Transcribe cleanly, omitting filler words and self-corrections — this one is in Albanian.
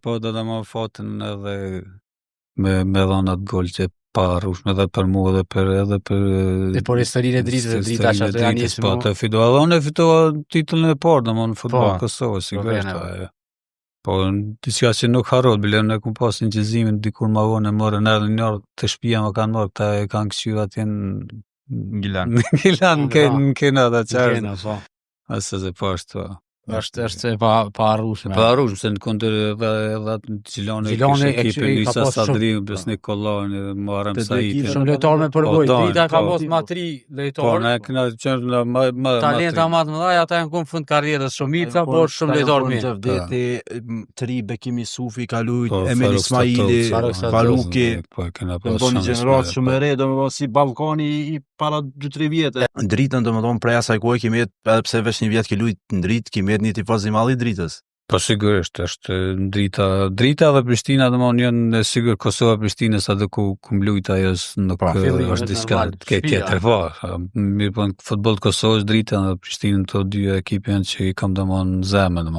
po do të më fatin edhe me dhënat gol që pa rrushme edhe për mua edhe për por historinë e Dritës, Drita që ato janë nisur. Po të fitua titullin e parë domon në futboll Kosovë, sigurisht. Po diçka që nuk harrohet, bile ne kum pas një gjezimin dikur më vonë morën edhe një orë të shtëpia më kanë marrë, këta e kanë kthyer atje në Gilan Kenada çfarë. Asë se po ashtu. Është pa arrushme. Pa arrushme, se në kundër edhe Gjilani ekipin Isa Sadri, Besnik Kollani, Muharrem Saiti. Shumë lojtar me përvojë. Drita ka pas ma 3 lojtarë. Po, ne kena qenë më talenta më të mëdha, ata janë në fund karrierës Shumica, por shumë lojtar mirë. Xhavdeti, Tri Bekimi Sufi ka luajt, Emel Ismaili, Faluki. Po, kena pas shumë gjenerat shumë e re, domethënë si Ballkani i para 2-3 vjetë. Dritën domethënë prej asaj kohe kemi edhe pse veç një vjet që luajt në Dritë, kemi një tifoz i madh i Dritës. Po sigurisht, është Drita dhe Prishtina, domethënë janë sigur Kosova Prishtinë sa do ku mblujt ajo nuk është diçka tjetër. Po, mirë po në futboll Kosovës Drita dhe Prishtinë, to dy ekipe janë që i kam domethënë zemër.